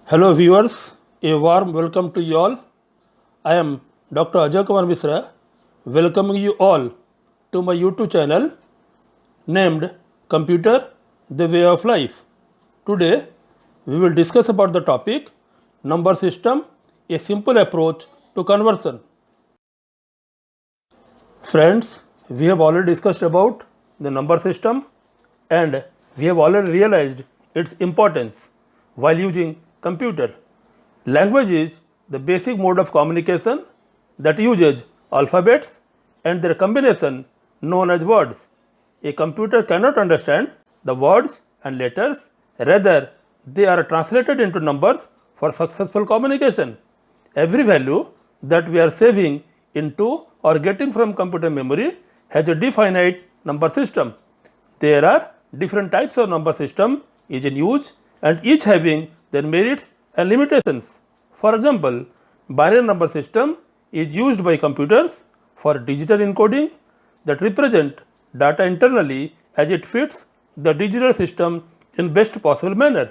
Hello viewers, a warm welcome to you all. I am Dr. Ajay Kumar Misra, welcoming you all to my YouTube channel named Computer the Way of Life. Today we will discuss about the topic number system, a simple approach to conversion. Friends, we have already discussed about the number system and we have already realized its importance while using computer. Language is the basic mode of communication that uses alphabets and their combination known as words. A computer cannot understand the words and letters, rather they are translated into numbers for successful communication. Every value that we are saving into or getting from computer memory has a definite number system. There are different types of number system is in use and each having their merits and limitations. For example, binary number system is used by computers for digital encoding that represent data internally as it fits the digital system in best possible manner.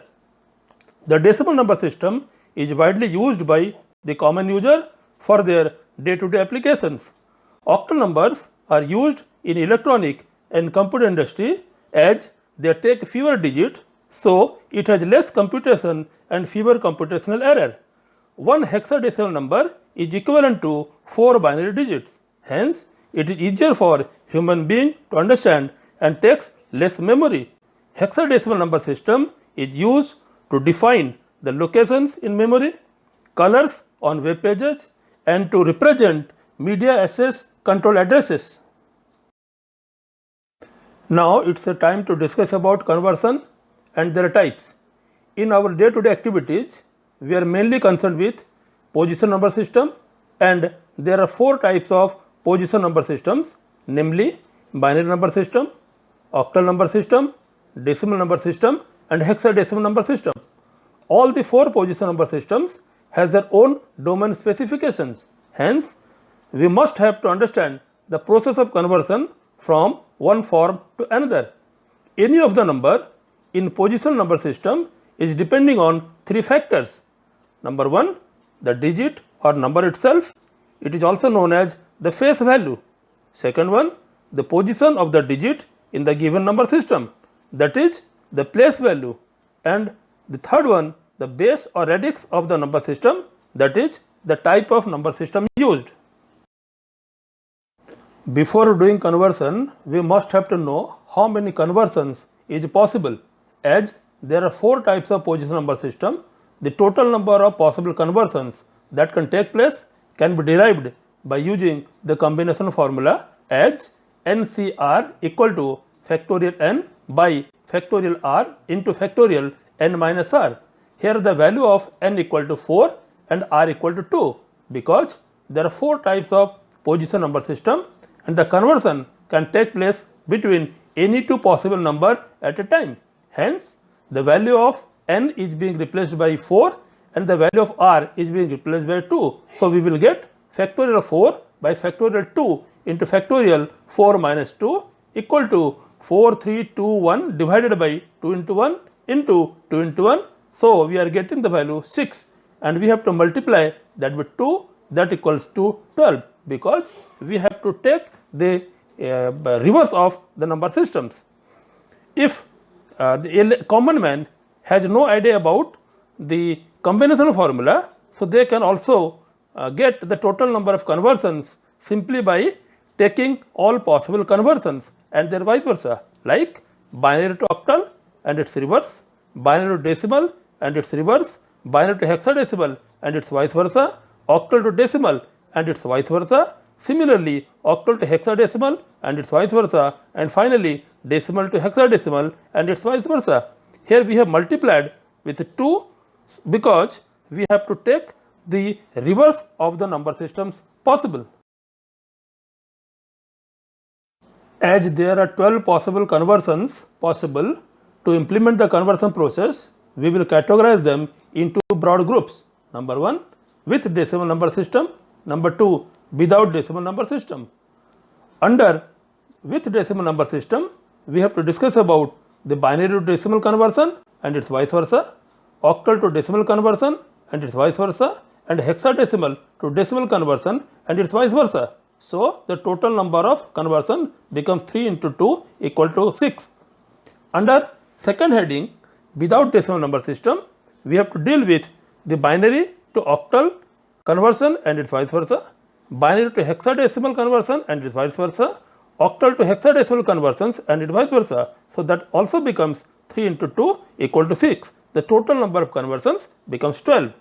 The decimal number system is widely used by the common user for their day-to-day applications. Octal numbers are used in electronic and computer industry as they take fewer digits, so it has less computation and fewer computational error. One hexadecimal number is equivalent to 4 binary digits. Hence, it is easier for human being to understand and takes less memory. Hexadecimal number system is used to define the locations in memory, colors on web pages, and to represent media access control addresses. Now it's a time to discuss about conversion and their types. In our day-to-day activities, we are mainly concerned with position number system, and there are 4 types of position number systems, namely binary number system, octal number system, decimal number system, and hexadecimal number system. All the 4 position number systems has their own domain specifications. Hence, we must have to understand the process of conversion from one form to another. Any of the number in positional number system is depending on 3 factors. Number 1, the digit or number itself. It is also known as the face value. Second one, the position of the digit in the given number system, that is the place value. And the third one, the base or radix of the number system, that is the type of number system used. Before doing conversion, we must have to know how many conversions is possible. As there are 4 types of position number system, the total number of possible conversions that can take place can be derived by using the combination formula as NCR equal to factorial n by factorial r into factorial n minus r. Here the value of n equal to 4 and r equal to 2, because there are 4 types of position number system and the conversion can take place between any 2 possible number at a time. Hence, the value of n is being replaced by 4 and the value of r is being replaced by 2. So, we will get factorial of 4 by factorial 2 into factorial 4 minus 2 equal to 4, 3, 2, 1 divided by 2 into 1 into 2 into 1. So, we are getting the value 6 and we have to multiply that with 2, that equals to 12, because we have to take the reverse of the number systems. If the common man has no idea about the combination formula, so they can also get the total number of conversions simply by taking all possible conversions and their vice versa, like binary to octal and its reverse, binary to decimal and its reverse, binary to hexadecimal and its vice versa, octal to decimal and its vice versa, similarly octal to hexadecimal and its vice versa, and finally decimal to hexadecimal and its vice versa. Here we have multiplied with 2 because we have to take the reverse of the number systems possible. As there are 12 possible conversions possible, to implement the conversion process, we will categorize them into broad groups. Number 1, with decimal number system. Number 2, without decimal number system. Under with decimal number system, we have to discuss about the binary to decimal conversion and its vice versa. octal to decimal conversion and its vice versa, and hexadecimal to decimal conversion and its vice versa. So, the total number of conversions becomes 3 into 2 equal to 6. Under second heading, without decimal number system, we have to deal with the binary to octal conversion and its vice versa, binary to hexadecimal conversion and its vice versa, octal to hexadecimal conversions and its vice versa. So, that also becomes 3 into 2 equal to 6. The total number of conversions becomes 12.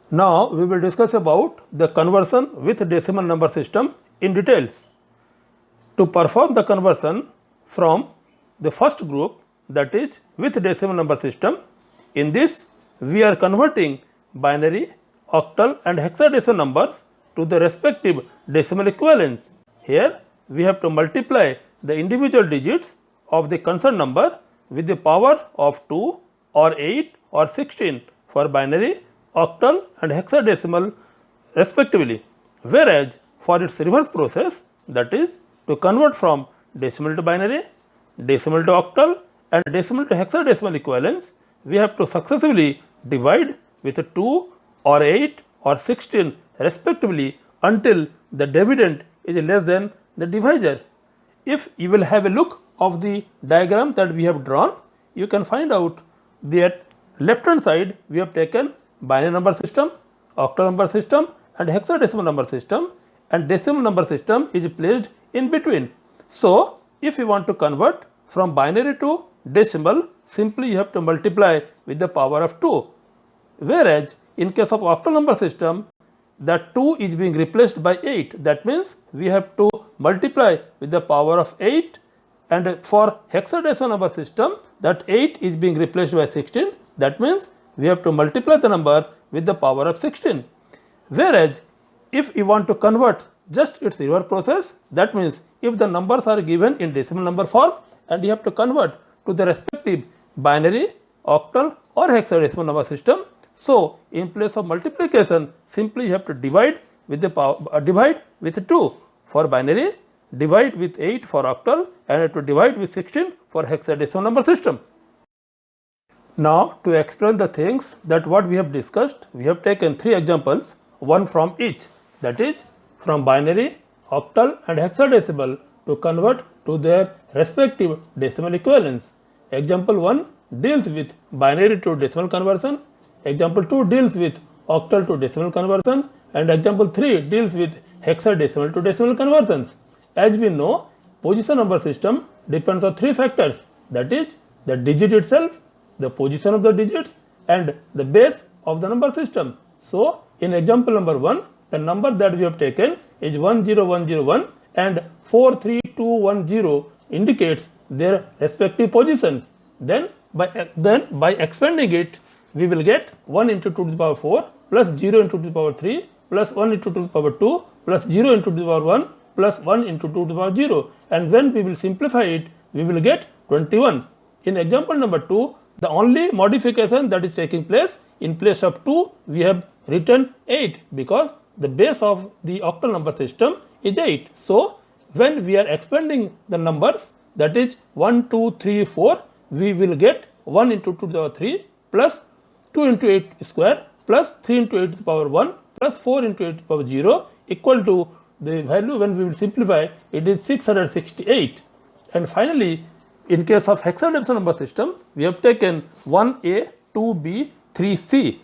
Now, we will discuss about the conversion with decimal number system in details. To perform the conversion from the first group, that is with decimal number system, in this we are converting binary, octal and hexadecimal numbers to the respective decimal equivalents. Here we have to multiply the individual digits of the concerned number with the power of 2 or 8 or 16 for binary, octal and hexadecimal respectively, whereas for its reverse process, that is to convert from decimal to binary, decimal to octal and decimal to hexadecimal equivalents, we have to successively divide with 2 or 8 or 16 respectively until the dividend is less than the divisor. If you will have a look of the diagram that we have drawn, you can find out that left hand side we have taken binary number system, octal number system and hexadecimal number system, and decimal number system is placed in between. So, if you want to convert from binary to decimal, simply you have to multiply with the power of 2, whereas in case of octal number system, that 2 is being replaced by 8. That means we have to multiply with the power of 8, and for hexadecimal number system, that 8 is being replaced by 16. That means we have to multiply the number with the power of 16. Whereas if you want to convert just its reverse process, that means if the numbers are given in decimal number form and you have to convert to the respective binary, octal or hexadecimal number system, so in place of multiplication, simply you have to divide with the power, divide with 2 for binary, divide with 8 for octal and have to divide with 16 for hexadecimal number system. Now, to explain the things that what we have discussed, we have taken 3 examples, one from each, that is from binary, octal and hexadecimal to convert to their respective decimal equivalents. Example 1 deals with binary to decimal conversion, example 2 deals with octal to decimal conversion, and example 3 deals with hexadecimal to decimal conversions. As we know, position number system depends on 3 factors, that is the digit itself, the position of the digits and the base of the number system. So, in example number 1, the number that we have taken is 10101 and 43210 indicates their respective positions. Then by expanding it, we will get 1 into 2 to the power 4 plus 0 into 2 to the power 3 plus 1 into 2 to the power 2 plus 0 into 2 to the power 1 plus 1 into 2 to the power 0, and when we will simplify it, we will get 21. In example number 2, the only modification that is taking place, in place of 2 we have written 8 because the base of the octal number system is 8. So, when we are expanding the numbers, that is 1, 2, 3, 4, we will get 1 into 2 to the power 3 plus 2 into 8 square plus 3 into 8 to the power 1 plus 4 into 8 to the power 0 equal to the value when we will simplify, it is 668. And finally, in case of hexadecimal number system, we have taken 1A, 2B, 3C,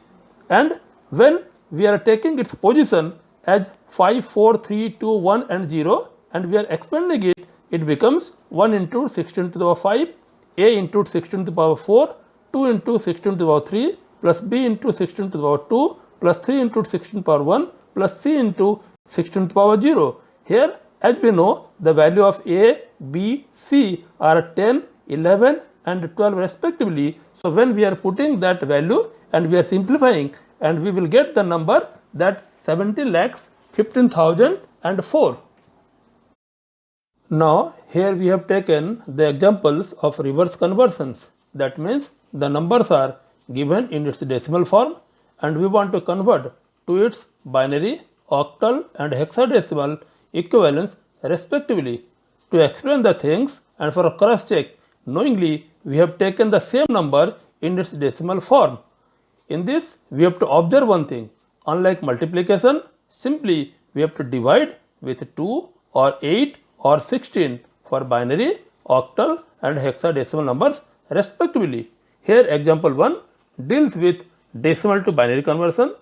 and when we are taking its position as 5, 4, 3, 2, 1 and 0 and we are expanding it, it becomes 1 into 16 to the power 5, A into 16 to the power 4, 2 into 16 to the power 3 plus B into 16 to the power 2 plus 3 into 16 to the power 1 plus C into 16 to the power 0. Here, as we know, the value of A, B, C are 10, 11 and 12 respectively. So, when we are putting that value and we are simplifying, and we will get the number that 70,15,004. Now, here we have taken the examples of reverse conversions. That means the numbers are given in its decimal form and we want to convert to its binary, octal and hexadecimal equivalents respectively. To explain the things and for a cross check, knowingly we have taken the same number in its decimal form. In this, we have to observe one thing. Unlike multiplication, simply we have to divide with 2 or 8 or 16 for binary, octal and hexadecimal numbers respectively. Here example 1 deals with decimal to binary conversion,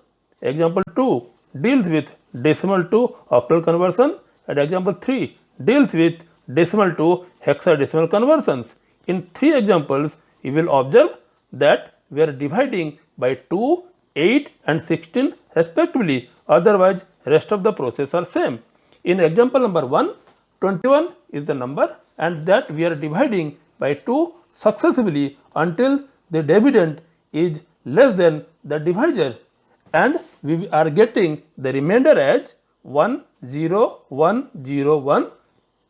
example 2 deals with decimal to octal conversion, and example 3 deals with decimal to hexadecimal conversions. In 3 examples, you will observe that we are dividing by 2, 8 and 16 respectively, otherwise rest of the process are same. In example number 1, 21 is the number and that we are dividing by 2 successively until the dividend is less than the divisor, and we are getting the remainder as 1, 0, 1, 0, 1.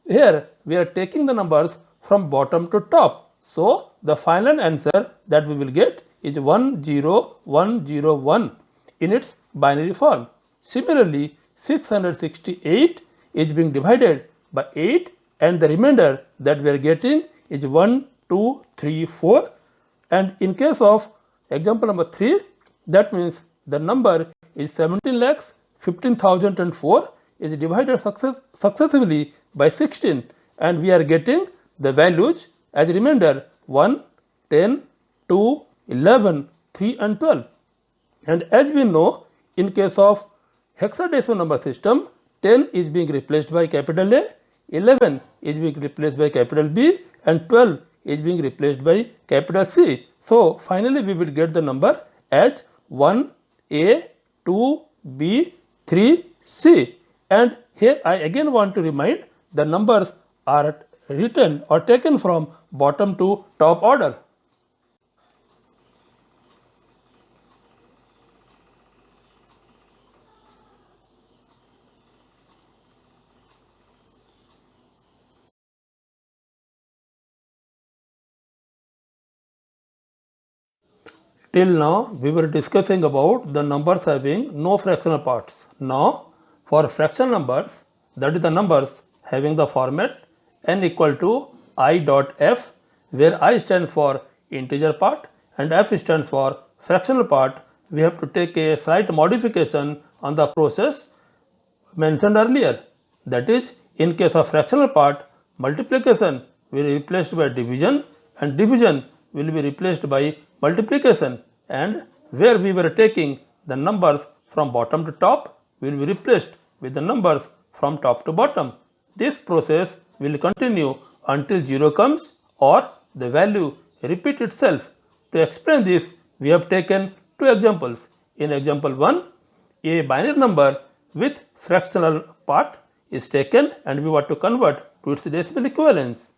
Here we are taking the numbers from bottom to top. So the final answer that we will get is 10101 in its binary form. Similarly, 668 is being divided by 8 and the remainder that we are getting is 1, 2, 3, 4. And in case of example number 3, that means the number is 17,15,004 is divided successively by 16 and we are getting the values as remainder 1, 10, 2, 11, 3 and 12. And as we know, in case of hexadecimal number system, 10 is being replaced by capital A, 11 is being replaced by capital B and 12 is being replaced by capital C. So finally we will get the number as 1A, 2B, 3C. And here I again want to remind the numbers are written or taken from bottom to top order. Till now we were discussing about the numbers having no fractional parts. Now for fractional numbers, that is the numbers having the format n equal to I dot f, where I stands for integer part and f stands for fractional part, we have to take a slight modification on the process mentioned earlier. That is, in case of fractional part, multiplication will be replaced by division and division will be replaced by multiplication, and where we were taking the numbers from bottom to top will be replaced with the numbers from top to bottom. This process will continue until 0 comes or the value repeats itself. To explain this, we have taken 2 examples. In example 1, a binary number with fractional part is taken and we want to convert to its decimal equivalence,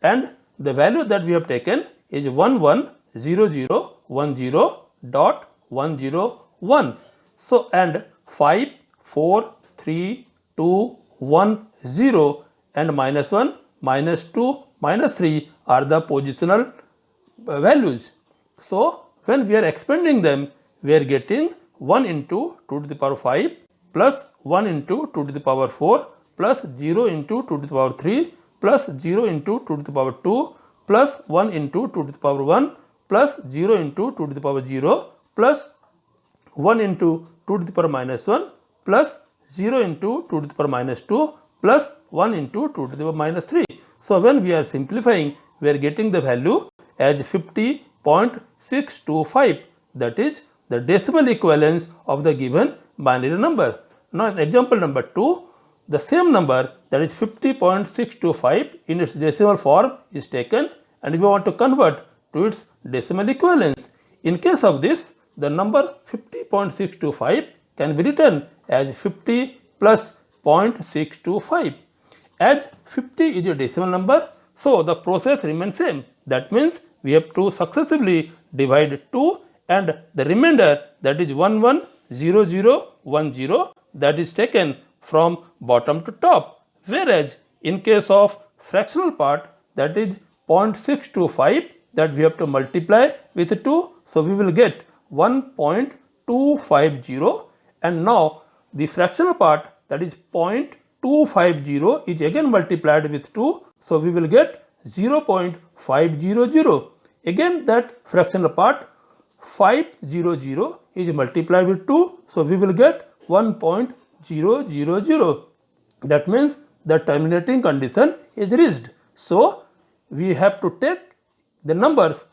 and the value that we have taken is 110010.101. So and 5, 4, 3, 2, 1, 0 and -1, -2, -3 are the positional values. So when we are expanding them, we are getting 1 into 2 to the power 5 plus 1 into 2 to the power 4 plus 0 into 2 to the power 3 plus 0 into 2 to the power 2 plus 1 into 2 to the power 1 plus 0 into 2 to the power 0 plus 1 into 2 to the power -1 plus 0 into 2 to the power -2 plus 1 into 2 to the power -3. So when we are simplifying, we are getting the value as 50.625, that is the decimal equivalence of the given binary number. Now in example number 2, the same number, that is 50.625 in its decimal form is taken and we want to convert to its decimal equivalence. In case of this, the number 50.625 can be written as 50 plus 0.625. As 50 is a decimal number, so the process remains same. That means we have to successively divide 2 and the remainder, that is 110010, that is taken from bottom to top. Whereas in case of fractional part, that is 0.625, that we have to multiply with 2, so we will get 1.250, and now the fractional part, that is 0.250, is again multiplied with 2, so we will get 0.500. Again that fractional part 500 is multiplied with 2, so we will get 1.000. That means the terminating condition is reached. So we have to take the numbers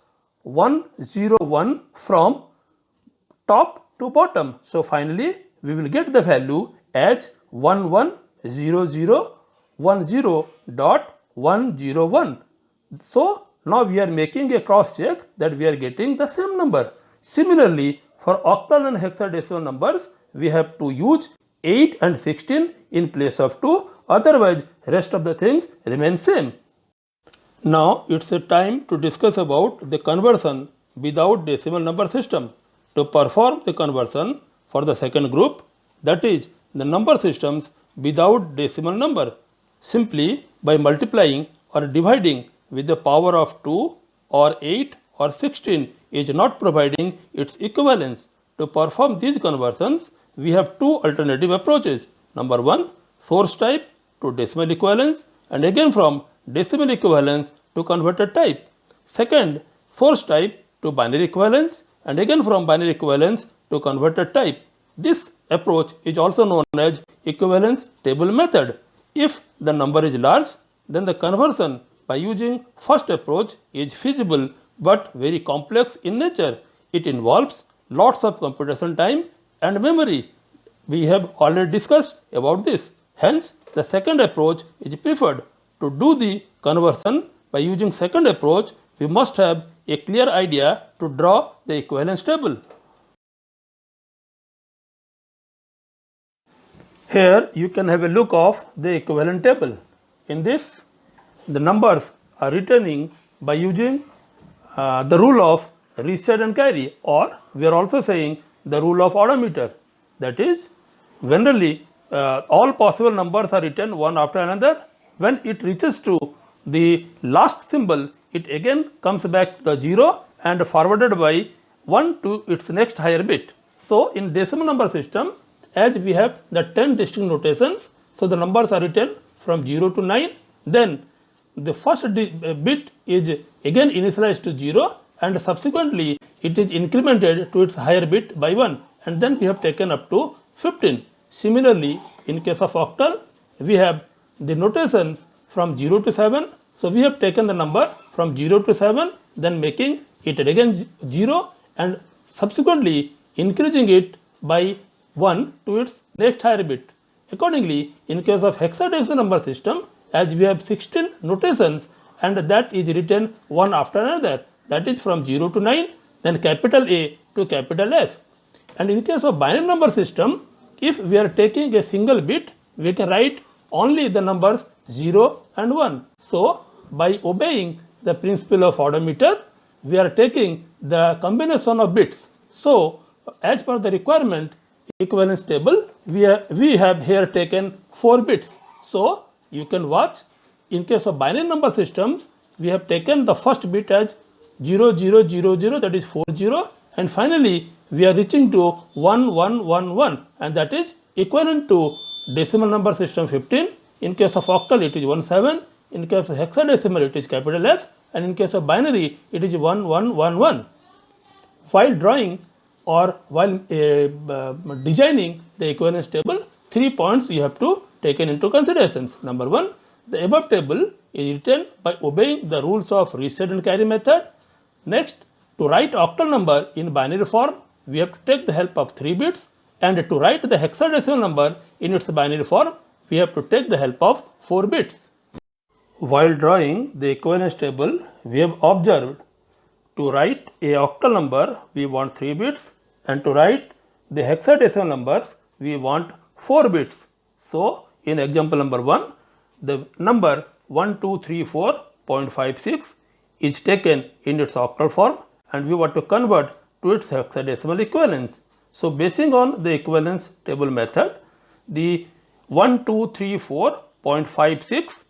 101 from top to bottom. So finally we will get the value as 110010.101. So now we are making a cross check that we are getting the same number. Similarly, for octal and hexadecimal numbers, we have to use 8 and 16 in place of 2, otherwise rest of the things remain same. Now it's a time to discuss about the conversion without decimal number system. To perform the conversion for the second group, that is the number systems without decimal number, simply by multiplying or dividing with the power of 2 or 8 or 16 is not providing its equivalence. To perform these conversions, we have two alternative approaches. Number one, source type to decimal equivalence, and again from decimal equivalence to converted type. Second, source type to binary equivalence, and again from binary equivalence to converted type. This approach is also known as equivalence table method. If the number is large, then the conversion by using first approach is feasible but very complex in nature. It involves lots of computation time and memory. We have already discussed about this. Hence, the second approach is preferred. To do the conversion by using second approach, we must have a clear idea to draw the equivalence table. Here you can have a look of the equivalent table. In this, the numbers are returning by using the rule of reset and carry, or we are also saying the rule of odometer. That is, generally all possible numbers are written one after another. When it reaches to the last symbol, it again comes back to the 0 and forwarded by 1 to its next higher bit. So in decimal number system, as we have the 10 distinct notations, so the numbers are written from 0 to 9, then the first bit is again initialized to 0 and subsequently it is incremented to its higher bit by 1, and then we have taken up to 15. Similarly, in case of octal, we have the notations from 0 to 7, so we have taken the number from 0 to 7, then making it again 0 and subsequently increasing it by 1 to its next higher bit. Accordingly, in case of hexadecimal number system, as we have 16 notations and that is written one after another, that is from 0 to 9, then capital A to capital F. And in case of binary number system, if we are taking a single bit, we can write only the numbers 0 and 1. So by obeying the principle of odometer, we are taking the combination of bits. So as per the requirement equivalence table, we have here taken 4 bits. So you can watch, in case of binary number systems, we have taken the first bit as 0000, that is 40, and finally we are reaching to 1111, and that is equivalent to decimal number system 15. In case of octal, it is 17. In case of hexadecimal, it is capital F, and in case of binary, it is 1111. While drawing or while designing the equivalence table, 3 points you have to taken into considerations. Number 1, the above table is written by obeying the rules of reset and carry method. Next, to write octal number in binary form, we have to take the help of 3 bits, and to write the hexadecimal number in its binary form, we have to take the help of 4 bits. While drawing the equivalence table, we have observed to write a octal number, we want 3 bits, and to write the hexadecimal numbers, we want 4 bits. So in example number 1, the number 1234.56 is taken in its octal form, and we want to convert to its hexadecimal equivalence. So basing on the equivalence table method, the 1234.56,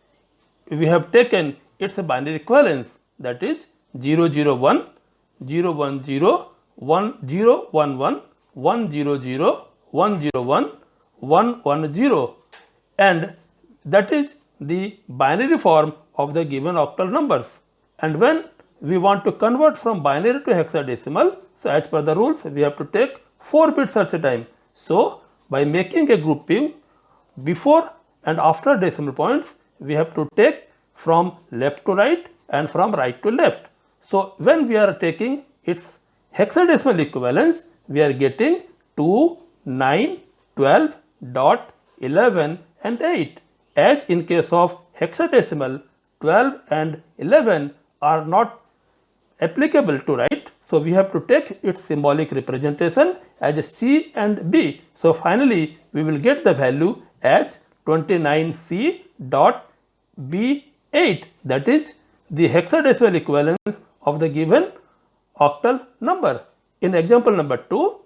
we have taken its binary equivalence, that is 001, 010, 1011, 100, 101, 110, and that is the binary form of the given octal numbers. And when we want to convert from binary to hexadecimal, so as per the rules, we have to take 4 bits at a time. So by making a grouping before and after decimal points, we have to take from left to right and from right to left. So when we are taking its hexadecimal equivalence, we are getting 2, 9, 12, dot, 11 and 8. As in case of hexadecimal, 12 and 11 are not applicable to right. So we have to take its symbolic representation as a C and B. So finally we will get the value as 29C dot B8, that is the hexadecimal equivalence of the given octal number. In example number 2,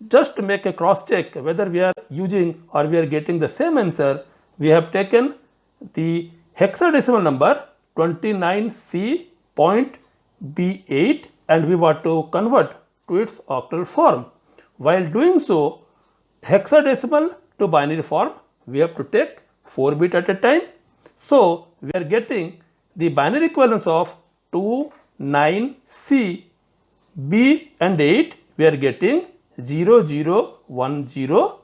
just to make a cross check whether we are using or we are getting the same answer, we have taken the hexadecimal number 29C.B8 and we want to convert to its octal form. While doing so, hexadecimal to binary form, we have to take 4 bit at a time. So we are getting the binary equivalence of 2, 9, C, B and 8. We are getting 0, 0, 1, 0,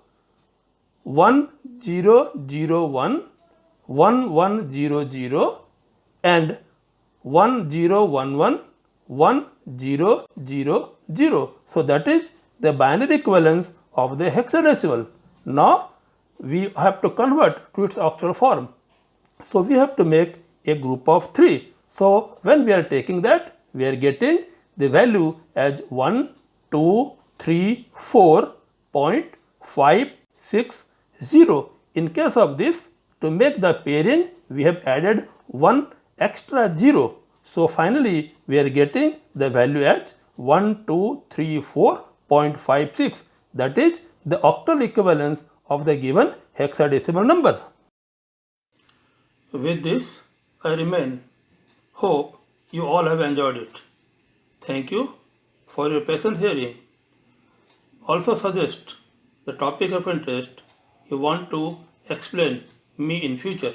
1, 0, 0, 1, 1, 1, 0, 0 and 1, 0, 1, 1, 1, 0, 0, 0. So that is the binary equivalence of the hexadecimal. Now we have to convert to its octal form. So we have to make a group of 3. So when we are taking that, we are getting the value as 1, 2, 3, 4.560. In case of this, to make the pairing, we have added 1 extra 0. So finally we are getting the value as 1234.56. That is the octal equivalence of the given hexadecimal number. With this, I remain. Hope you all have enjoyed it. Thank you for your patient hearing. Also suggest the topic of interest you want to explain me in future.